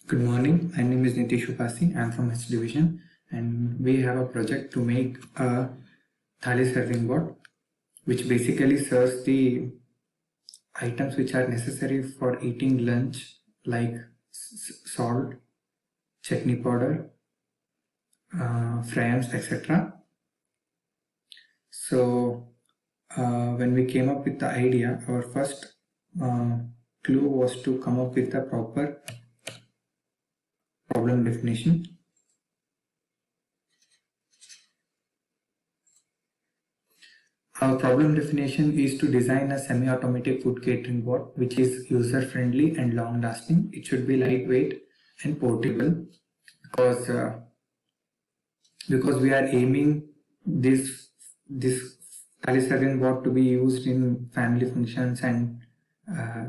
Good morning. My name is Nitish Upasi. I'm from H Division, and we have a project to make a thali serving board, which basically serves the items which are necessary for eating lunch, like salt, chutney powder, frames, etc. So, when we came up with the idea, our first clue was to come up with a proper problem definition. Our problem definition is to design a semi-automatic food catering board which is user-friendly and long-lasting. It should be lightweight and portable because we are aiming this thali serving board to be used in family functions and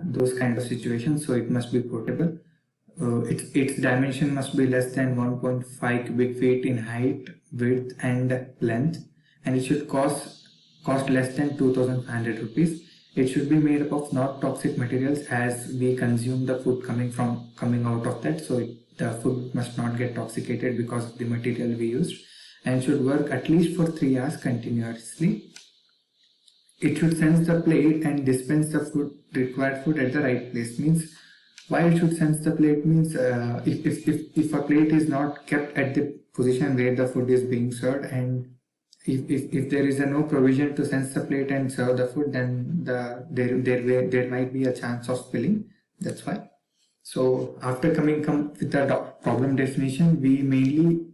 those kind of situations. So it must be portable. Its dimension must be less than 1.5 cubic feet in height, width, and length, and it should cost less than 2,500 rupees. It should be made up of not toxic materials as we consume the food coming out of that. So the food must not get toxicated because of the material we used, and should work at least for 3 hours continuously. It should sense the plate and dispense the required food at the right place. Means why it should sense the plate means if a plate is not kept at the position where the food is being served, and if there is no provision to sense the plate and serve the food, then there might be a chance of spilling. That's why. So after come with the problem definition, we mainly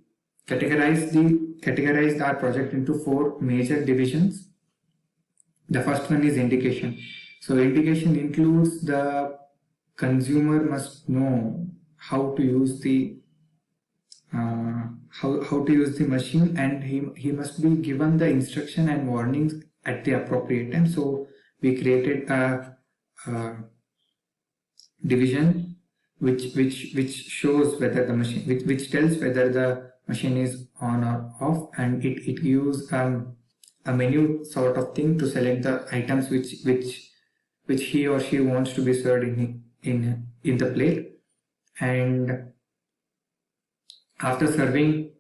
categorized our project into 4 major divisions. The first one is indication. So indication includes the consumer must know how to use the machine, and he must be given the instruction and warnings at the appropriate time. So we created a division which shows whether the machine which tells whether the machine is on or off, and it gives a menu sort of thing to select the items which he or she wants to be served in the plate. And after serving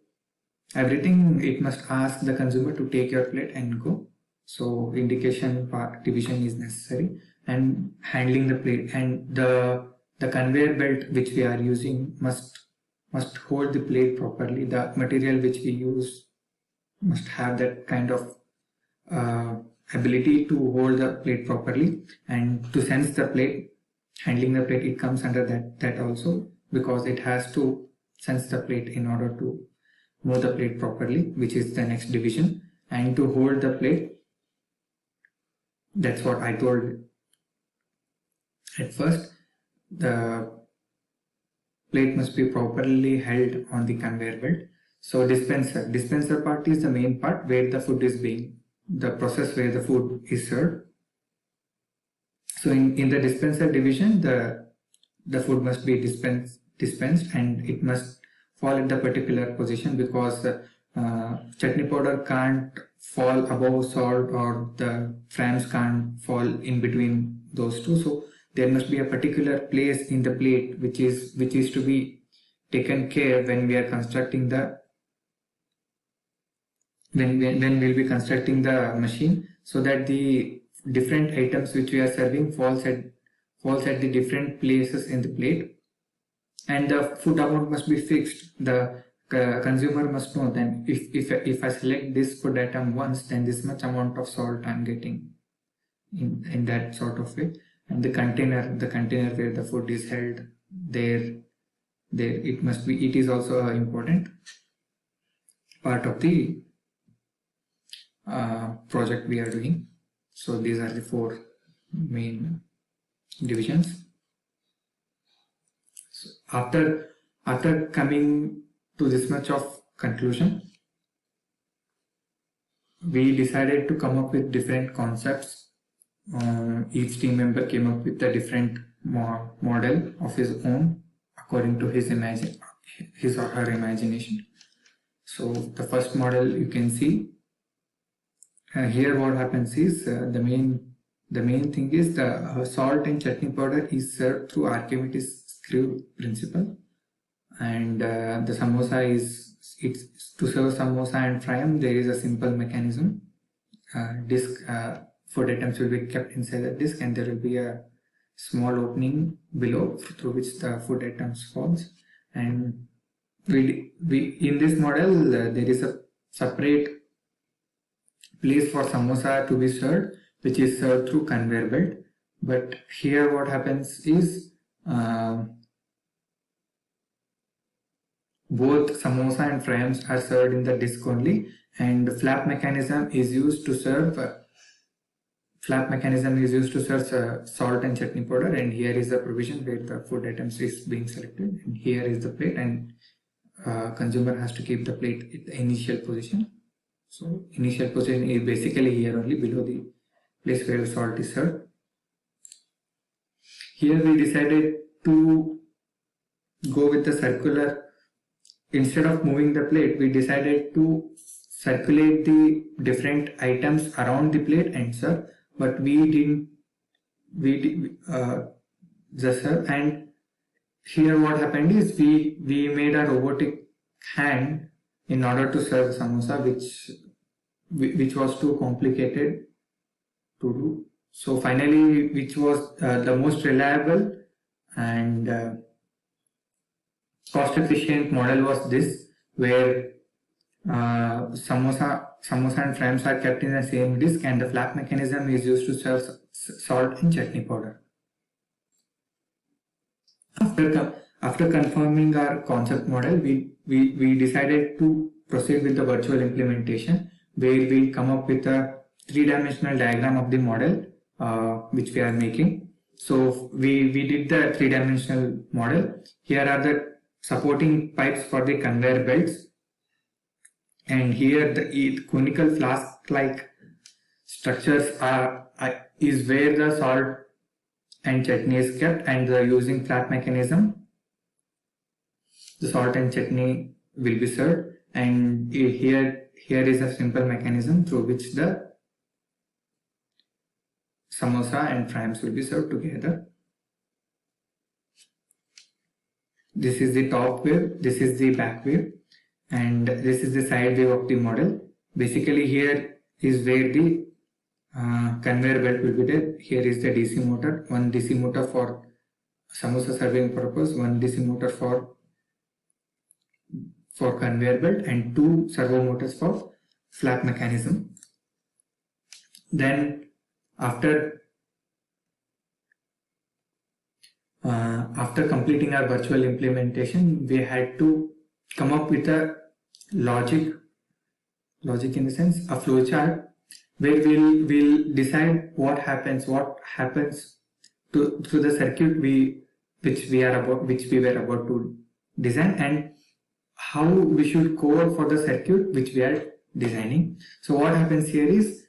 everything, it must ask the consumer to take your plate and go. So indication part division is necessary, and handling the plate and the conveyor belt which we are using must hold the plate properly. The material which we use must have that kind of ability to hold the plate properly, and to sense the plate, handling the plate, it comes under that also, because it has to sense the plate in order to move the plate properly, which is the next division. And to hold the plate, that's what I told at first. The plate must be properly held on the conveyor belt. So dispenser part is the main part where the food is the process where the food is served. So in the dispenser division, the food must be dispensed, and it must fall at the particular position, because chutney powder can't fall above salt, or the frames can't fall in between those two. So there must be a particular place in the plate which is to be taken care when we are constructing when we'll be constructing the machine, so that the different items which we are serving falls at the different places in the plate, and the food amount must be fixed. The consumer must know, then if I select this food item once, then this much amount of salt I'm getting in that sort of way. And the container where the food is held, it is also an important part of the project we are doing. So these are the 4 main divisions. So after coming to this much of conclusion, we decided to come up with different concepts. Each team member came up with a different model of his own according to his or her imagination. So the first model you can see here. What happens is the main thing is the salt and chutney powder is served through Archimedes screw principle. and the samosa it's to serve samosa and fry them. There is a simple mechanism. Disc food items will be kept inside the disc, and there will be a small opening below through which the food items falls. And we in this model there is a separate place for samosa to be served, which is served through conveyor belt. But here what happens is both samosa and fryams are served in the disc only, and the flap mechanism is used to serve salt and chutney powder. And here is the provision where the food items is being selected, and here is the plate, and consumer has to keep the plate at the initial position. So initial position is basically here only, below the place where salt is served. Here we decided to go with the circular. Instead of moving the plate, we decided to circulate the different items around the plate and serve, but we didn't just serve. And here what happened is we made a robotic hand in order to serve samosa, which was too complicated to do. So finally, which was the most reliable and cost efficient model was this, where samosa and fryams are kept in the same disc, and the flap mechanism is used to serve salt and chutney powder. After confirming our concept model, we decided to proceed with the virtual implementation, where we'll come up with a three-dimensional diagram of the model which we are making. So we did the three-dimensional model. Here are the supporting pipes for the conveyor belts, and here the conical flask-like structures is where the salt and chutney is kept, and using flap mechanism the salt and chutney will be served. And here is a simple mechanism through which the samosa and fryams will be served together. This is the top view, this is the back view, and this is the side view of the model. Basically here is where the conveyor belt will be there. Here is the DC motor, one DC motor for samosa serving purpose, one DC motor for conveyor belt, and two servo motors for flap mechanism. Then after completing our virtual implementation, we had to come up with a logic in the sense a flowchart, where we'll decide what happens to the circuit which we were about to design, and how we should code for the circuit which we are designing. So what happens here is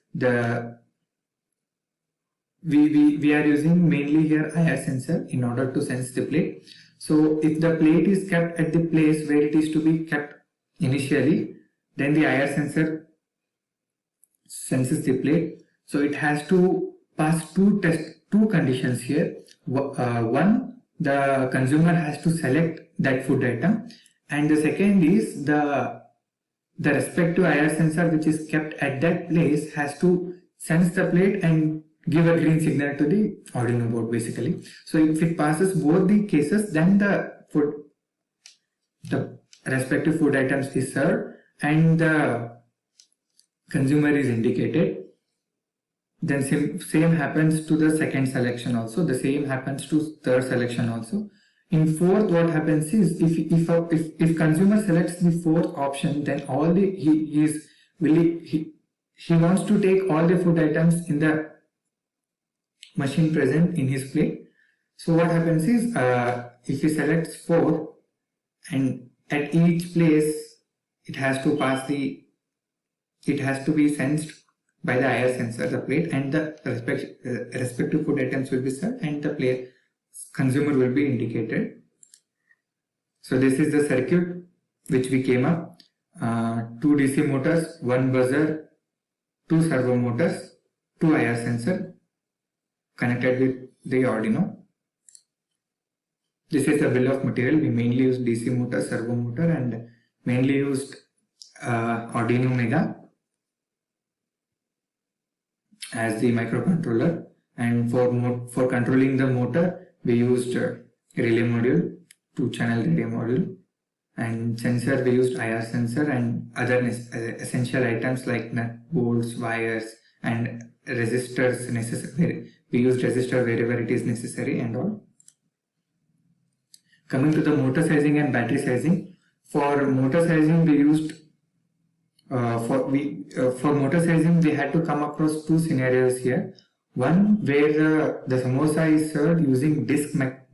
we are using mainly here IR sensor in order to sense the plate. So if the plate is kept at the place where it is to be kept initially, then the IR sensor senses the plate. So it has to pass two conditions here. One, the consumer has to select that food item, and the second is the respective IR sensor which is kept at that place has to sense the plate and give a green signal to the Arduino board basically. So if it passes both the cases, then the respective food items is served and the consumer is indicated. Then same happens to the second selection also. The same happens to third selection also. In fourth, what happens is if consumer selects the fourth option, then he wants to take all the food items in the machine present in his plate. So what happens is if he selects 4, and at each place it has to be sensed by the IR sensor, the plate, and the respective food items will be served, and the consumer will be indicated. So this is the circuit which we came up. 2 DC motors, 1 buzzer, 2 servo motors, 2 IR sensor connected with the Arduino. This is the bill of material. We mainly used DC motor, servo motor, and mainly used Arduino Mega as the microcontroller. And for controlling the motor, we used relay module, 2-channel relay module, and sensor we used IR sensor and other essential items like nut, bolts, wires, and resistors necessary. We used resistor wherever it is necessary and all. Coming to the motor sizing and battery sizing. For motor sizing, we used for motor sizing we had to come across two scenarios here. One where the samosa is served using disc-like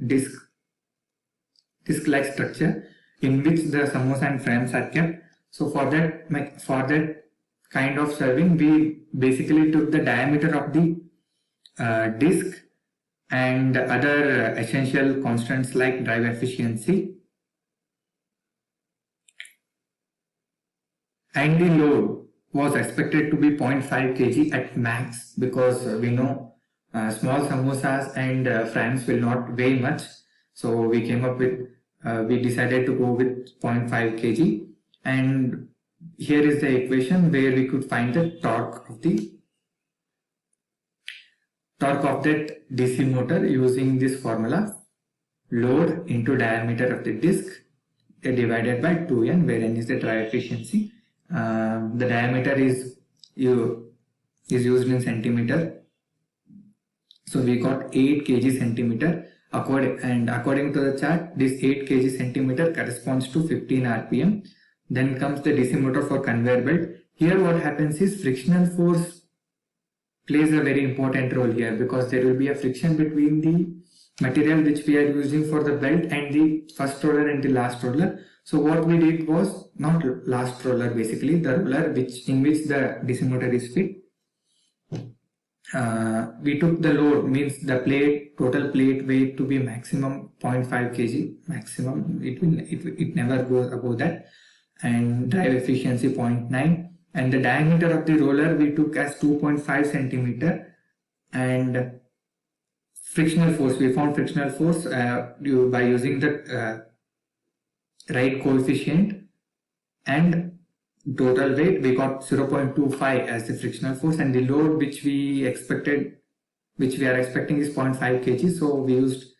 structure in which the samosa and frames are kept. So for that kind of serving, we basically took the diameter of the disc and other essential constants like drive efficiency, and the load was expected to be 0.5 kg at max, because we know small samosas and frames will not weigh much. So we came up with, we decided to go with 0.5 kg, and here is the equation where we could find the torque of that DC motor using this formula: load into diameter of the disc divided by 2n, where n is the drive efficiency. The diameter is used in centimeter, so we got 8 kg centimeter. According to the chart, this 8 kg centimeter corresponds to 15 rpm. Then comes the DC motor for conveyor belt. Here what happens is frictional force plays a very important role here, because there will be a friction between the material which we are using for the belt and the first roller and the last roller. So what we did was, not last roller, basically the roller in which the DC motor is fit. We took the load, means the total plate weight to be maximum 0.5 kg maximum. It never goes above that, and drive efficiency 0.9, and the diameter of the roller we took as 2.5 centimeter, and frictional force, we found frictional force by using the right coefficient, and total weight we got 0.25 as the frictional force, and the load which we are expecting is 0.5 kg. So we used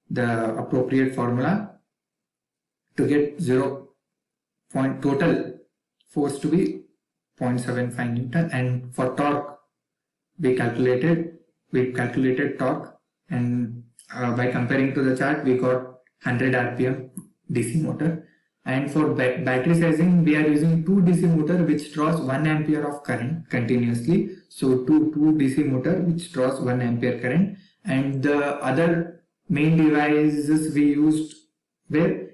the appropriate formula to get total force to be 0.75 Newton. And for torque, we calculated torque, and by comparing to the chart, we got 100 rpm DC motor. And for battery sizing, we are using 2 DC motor which draws 1 ampere of current continuously. So two DC motor which draws 1 ampere current, and the other main devices we used were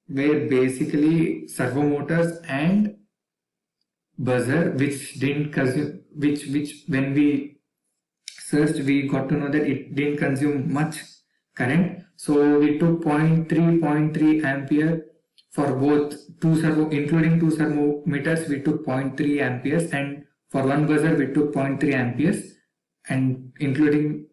basically servo motors and buzzer, which didn't consume, which when we searched, we got to know that it didn't consume much current. So we took 0.3 ampere for both including two servo meters. We took 0.3 amperes, and for one buzzer we took 0.3 amperes, and including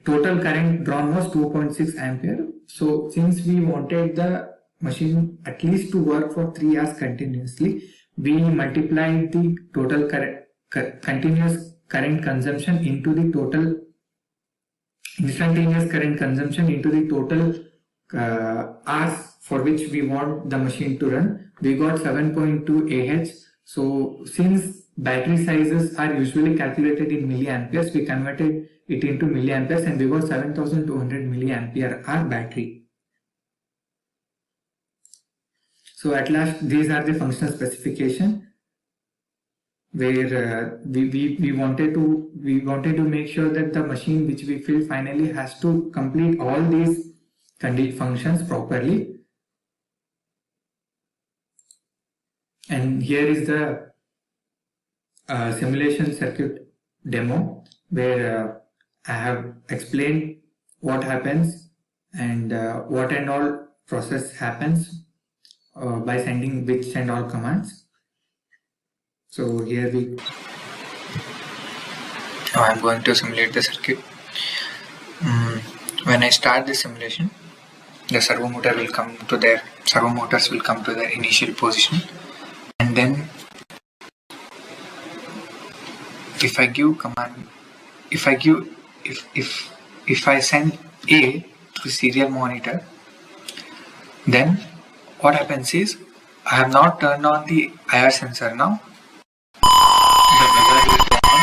total current drawn was 2.6 ampere. So since we wanted the machine at least to work for 3 hours continuously, we multiplied the total continuous current consumption into the total instantaneous current consumption into the total hours for which we want the machine to run. We got 7.2 Ah. So since battery sizes are usually calculated in milliamperes, we converted it into milliamperes, and we got 7200 milliampere hour battery. So at last, these are the functional specification, where we wanted to make sure that the machine which we fill finally has to complete all these functions properly. And here is the simulation circuit demo, where I have explained what happens and what and all process happens by sending which and all commands. So here I'm going to simulate the circuit. When I start the simulation, the servo motors will come to their initial position, and then if I give command, if I send A through serial monitor, then what happens is I have not turned on the IR sensor now. The buzzer will go on.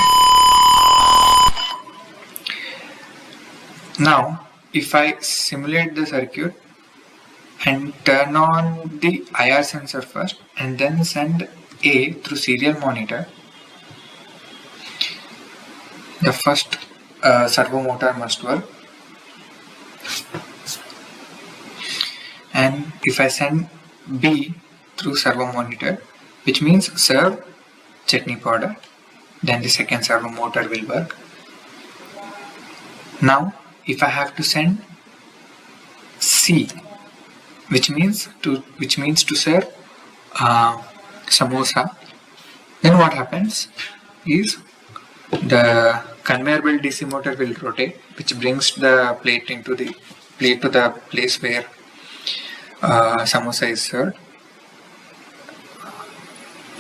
Now, if I simulate the circuit and turn on the IR sensor first and then send A through serial monitor, the first servo motor must work. And if I send B through servo monitor, which means serve chutney powder, then the second servo motor will work. Now if I have to send C, which means to serve samosa, then what happens is the conveyor belt DC motor will rotate, which brings the plate to the place where samosa is served.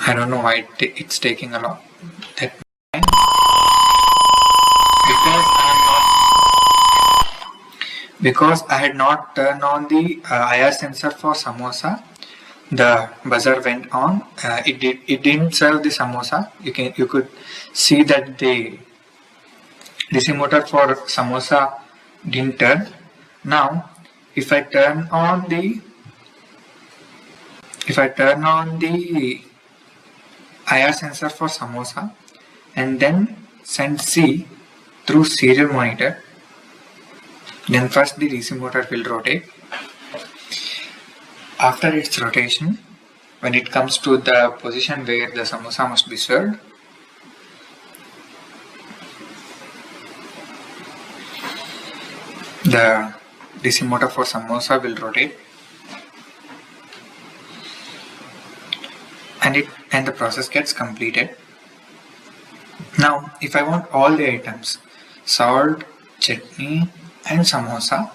I don't know why it's taking a lot that time, because I had not turned on the IR sensor for samosa. The buzzer went on. It didn't serve the samosa. You could see that the DC motor for samosa didn't turn. Now if I turn on the IR sensor for samosa and then send C through serial monitor, then first the DC motor will rotate. After its rotation, when it comes to the position where the samosa must be served, the DC motor for samosa will rotate, and the process gets completed. Now if I want all the items, salt, chutney and samosa,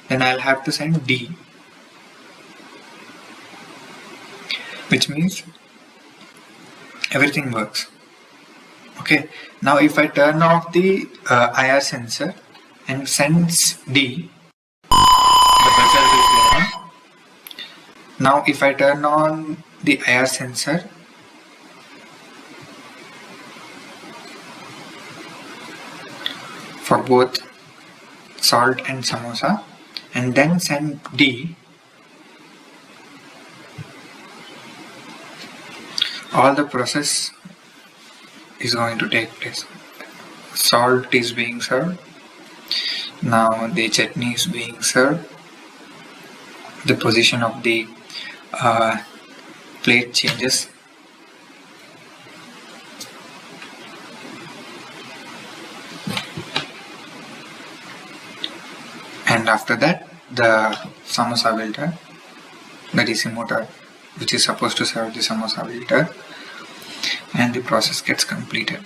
then I'll have to send D, which means everything works. Okay, now if I turn off the IR sensor and sends D, the buzzer will go on. Now if I turn on the IR sensor for both salt and samosa and then send D, all the process is going to take place. Salt is being served. Now the chutney is being served. The position of the plate changes. And after that, the samosa will turn. The DC motor, which is supposed to serve the samosa, will turn, and the process gets completed.